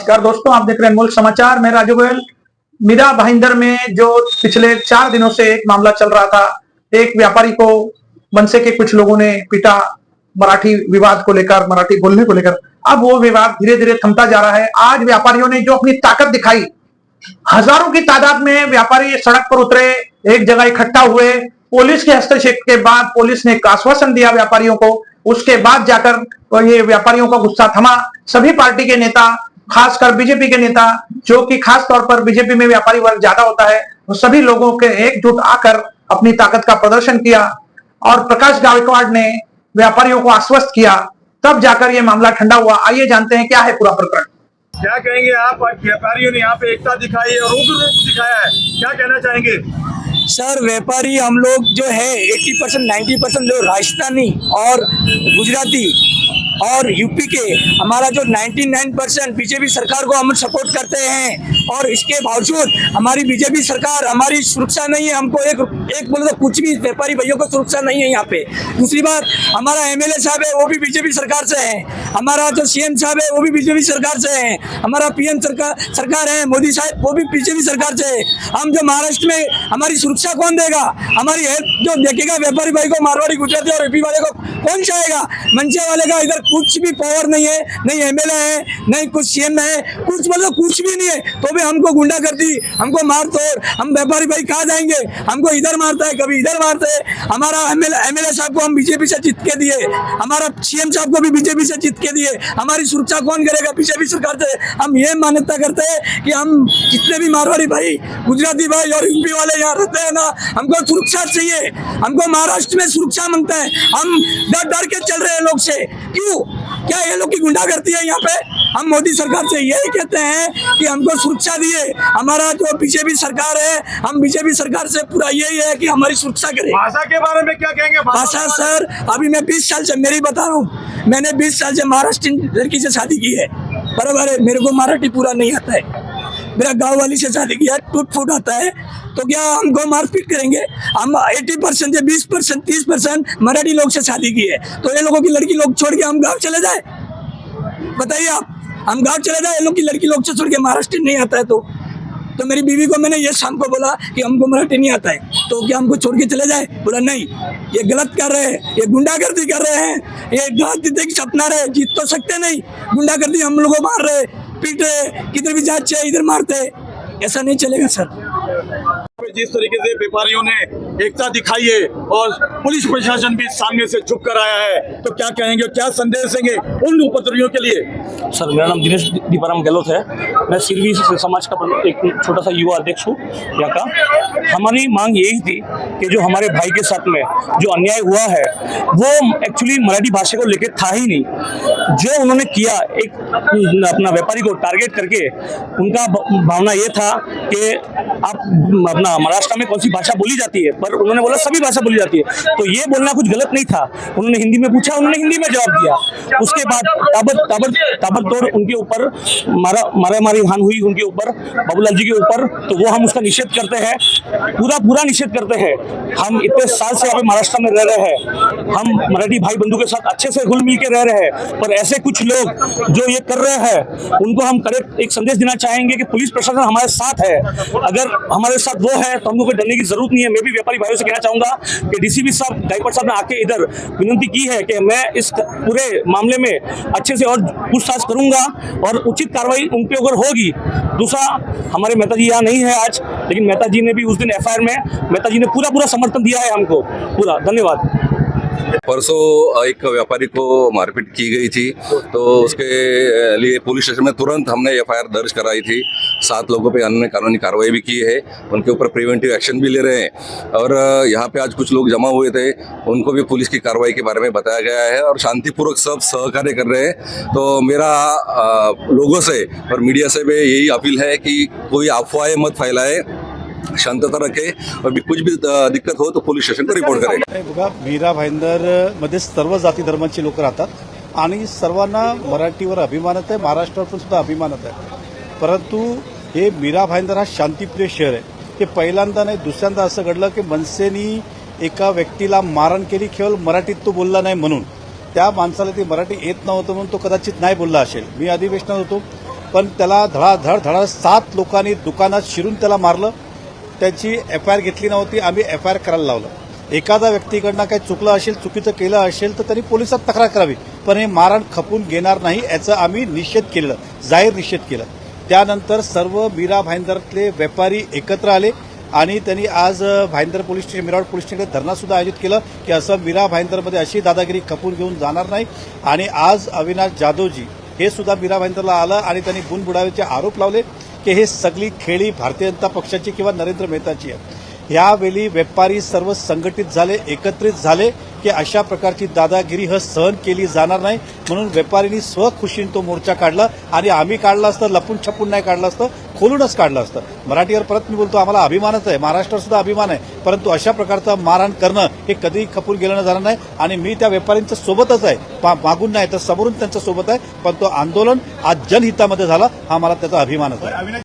नमस्कार दोस्तों, आप देख रहे हैं मुल्क समाचार। मैं राजू गोयल। मीरा भाईंदर में जो पिछले 4 दिनों से एक मामला चल रहा था, एक व्यापारी को मनसे के कुछ लोगों ने पीटा मराठी विवाद को लेकर, मराठी बोलने को लेकर। अब वो विवाद धीरे धीरे थमता जा रहा है। आज व्यापारियों ने जो अपनी ताकत दिखाई, हजारों की तादाद में व्यापारी सड़क पर उतरे, एक जगह इकट्ठा हुए। पुलिस के हस्तक्षेप के बाद पुलिस ने एक आश्वासन दिया व्यापारियों को, उसके बाद जाकर ये व्यापारियों का गुस्सा थमा। सभी पार्टी के नेता, खासकर बीजेपी के नेता, जो कि खास तौर पर बीजेपी में व्यापारी वर्ग ज्यादा होता है, वो सभी लोगों के एकजुट आकर अपनी ताकत का प्रदर्शन किया और प्रकाश गायकवाड़ ने व्यापारियों को आश्वस्त किया। तब जाकर ये मामला ठंडा हुआ। आइए जानते हैं क्या है पूरा प्रकरण। क्या कहेंगे आप? व्यापारियों ने यहाँ पे एकता दिखाई है और उग्र रूप दिखाया है, क्या कहना चाहेंगे? सर, व्यापारी हम लोग जो है 80% 90% लोग राजस्थानी और गुजराती और यूपी के, हमारा जो 99% बीजेपी सरकार को हम सपोर्ट करते हैं। और इसके बावजूद हमारी बीजेपी सरकार हमारी सुरक्षा नहीं है। हमको एक बोले तो कुछ भी व्यापारी भाइयों को सुरक्षा नहीं है यहाँ पे। दूसरी बात, हमारा एमएलए साहब है वो भी बीजेपी सरकार से है, हमारा जो सीएम साहब है वो भी बीजेपी सरकार से है, हमारा पीएम सरकार है मोदी साहब वो भी बीजेपी सरकार से है। हम जो महाराष्ट्र में हमारी सुरक्षा कौन देगा? हमारी हेल्प जो देखेगा व्यापारी भाई को, मारवाड़ी गुजराती और यूपी वाले को कौन चाहेगा? मंचे वाले का इधर कुछ भी पावर नहीं है, नहीं एमएलए है, नहीं कुछ सीएम है, कुछ मतलब कुछ भी नहीं है। तो भी हमको गुंडागर्दी, हमको मार तोड़, हम व्यापारी भाई कहाँ जाएंगे? हमको इधर मारता है, कभी इधर मारते है। हमारा एमएलए साहब को हम बीजेपी से जीत के दिए, हमारा सीएम साहब को भी बीजेपी से जीत के दिए। हमारी सुरक्षा कौन करेगा? बीजेपी सरकार से। हम ये मान्यता करते हैं कि हम जितने भी मारवाड़ी भाई, गुजराती भाई और यूपी वाले यहाँ रहते हैं ना, हमको सुरक्षा चाहिए। हमको महाराष्ट्र में सुरक्षा मांगता है। हम डर डर के चल रहे हैं लोग से। क्यों? क्या ये लोग की गुंडागर्दी है यहाँ पे? हम मोदी सरकार से यही कहते हैं कि हमको सुरक्षा दिए। हमारा जो बीजेपी सरकार है, हम बीजेपी सरकार से पूरा यही है कि हमारी सुरक्षा करे। भाषा के बारे में क्या कहेंगे? भाषा सर, अभी मैं 20 साल से, मेरी बता रहा हूँ, मैंने 20 साल से महाराष्ट्र लड़की से शादी की है, बराबर है। मेरे को मराठी पूरा नहीं आता है, मेरा गाँव वाली से शादी किया, टूट फूट आता है। तो क्या हमको मारपीट करेंगे? हम 80% या 20% 30% मराठी लोग से शादी की है, तो ये लोगों की लड़की लोग छोड़ के हम गाँव चले जाए? बताइए आप, हम गाँव चले जाए? ये लोग की लड़की लोग से छोड़ के महाराष्ट्र नहीं आता है तो मेरी बीवी को मैंने ये शाम को बोला कि हमको मराठी नहीं आता है, तो क्या हमको छोड़ के चले जाए? बोला नहीं, ये गलत कर रहे हैं, ये गुंडागर्दी कर रहे हैं, ये राजनीतिक सपना रहे, जीत तो सकते नहीं। गुंडागर्दी हम लोगों को मार रहे, पीट रहे, किधर भी जाते इधर मारते, ऐसा नहीं चलेगा सर। जिस तरीके से व्यापारियों ने एकता दिखाई है और पुलिस प्रशासन भी सामने से झुक कर आया है, तो क्या कहेंगे, क्या संदेश देंगे उन उपद्रवियों के लिए? सर, मेरा नाम दिनेश दीपाराम गहलोत है। मैं सिरवी समाज का एक छोटा सा युवा अध्यक्ष हूँ यहाँ का। हमारी मांग यही थी कि जो हमारे भाई के साथ में जो अन्याय हुआ है वो एक्चुअली मराठी भाषा को लेकर था ही नहीं। जो उन्होंने किया, एक अपना व्यापारी को टारगेट करके, उनका भावना ये था कि आप अपना महाराष्ट्र में कौन सी भाषा बोली जाती है, पर उन्होंने बोला सभी भाषा बोली जाती है। तो ये बोलना कुछ गलत नहीं था। उन्होंने हिंदी में पूछा, उन्होंने हिंदी में जवाब दिया। उसके बाद ताबड़तोड़ उनके ऊपर मारामारी हुई, उनके ऊपर, बाबूलाल जी के ऊपर। तो वो हम उसका निषेध करते हैं, पूरा निषेध करते हैं। हम इतने साल से यहाँ पे महाराष्ट्र में रह रहे हैं, हम मराठी भाई बंधु के साथ अच्छे से घुल मिल के रह रहे हैं, पर ऐसे कुछ लोग जो ये कर रहे हैं उनको हम कड़े एक संदेश देना चाहेंगे कि पुलिस प्रशासन हमारे साथ है। अगर हमारे साथ वो है तो हमको कोई डरने की जरूरत नहीं है। मैं भी व्यापारी भाइयों से कहना चाहूंगा कि डीसीपी साहब, गायकवाड़ साहब ने आके इधर विनती की है कि मैं इस पूरे मामले में अच्छे से और पूछताछ करूंगा और उचित कार्रवाई उन पे अगर होगी। दूसरा, हमारे मेहता जी यहाँ नहीं है आज, लेकिन मेहता जी ने भी उस दिन एफआईआर में मेहता जी ने पूरा समर्थन दिया है हमको पूरा। धन्यवाद। परसों एक व्यापारी को मारपीट की गई थी, तो उसके लिए पुलिस स्टेशन में तुरंत हमने एफआईआर दर्ज कराई थी। 7 लोगों पे हमने कानूनी कार्रवाई भी की है, उनके ऊपर प्रिवेंटिव एक्शन भी ले रहे हैं। और यहाँ पे आज कुछ लोग जमा हुए थे, उनको भी पुलिस की कार्रवाई के बारे में बताया गया है और शांतिपूर्वक सब सहकार्य कर रहे हैं। तो मेरा लोगों से और मीडिया से भी यही अपील है कि कोई अफवाहें मत फैलाए, शांतता रखे और कुछ भी दिक्कत हो तो पोलीस स्टेशन को रिपोर्ट करें। बघा, मीरा भाईंदरमध्ये सर्व जाती धर्माची लोक राहतात आणि सर्वांना मराठीवर अभिमानच आहे, महाराष्ट्रावर पण सुद्धा अभिमानच आहे। परंतु हे मीरा भाईंदर हा शांतिप्रिय शहर आहे। हे पहिल्यांदा नाही दुसऱ्यांदा असं घडलं की मनसेनी एका व्यक्तीला मारण केली केवळ मराठीत तो बोलला नाही म्हणून। त्या माणसाला ती मराठी येत नव्हतं म्हणून तो कदाचित नाही बोलला असेल। मी अधिवेशनात होतो, पण त्याला धडाधड 7 लोकांनी दुकानात शिरून त्याला मारलं. त्याची FIR घेतली नव्हती. आम्ही FIR करायला लावलं. एखादा व्यक्तीकडनं काही चुकलं असेल, चुकीचं केलं असेल तर त्यांनी पोलिसात तक्रार करावी, पण हे मारण खपून घेणार नाही याचा आम्ही निषेध केलं, जाहीर निषेध केला. त्यानंतर सर्व मीरा भाईंदरातले व्यापारी एकत्र आले आणि त्यांनी आज भाईंदर पोलीस स्टेशन, मिरावड पोलीस स्टेशनकडे धरणं सुद्धा आयोजित केलं की असं मीरा भाईंदरमध्ये अशी दादागिरी खपून घेऊन जाणार नाही. आणि आज अविनाश जाधवजी हे सुद्धा मीरा भाईंदरला आलं आणि त्यांनी बुनबुडावेचे आरोप लावले की हे सगळी खेळी भारतीय जनता पक्षाची किंवा नरेंद्र मेहताची आहे. यावेळी व्यापारी सर्व संघटित झाले, एकत्रित झाले की अशा प्रकारची दादागिरी सहन केली जाणार नाही. म्हणून व्यापाऱ्यांनी स्वखुशीने तो मोर्चा काढला आणि आम्ही काढला असतं, लपून छपून नाही काढलं असतं, खोलूनच काढलं असतं. मराठीवर परत मी बोलतो, आम्हाला अभिमानच आहे, महाराष्ट्रावर सुद्धा अभिमान आहे, परंतु अशा प्रकारचं मारहाण करणं हे कधीही खपून गेलं जाणार नाही. आणि मी त्या व्यापाऱ्यांच्या सोबतच आहे, मागून नाही तर समोरून त्यांच्या सोबत आहे. पण तो आंदोलन आज जनहितामध्ये झाला, हा मला त्याचा अभिमानच आहे.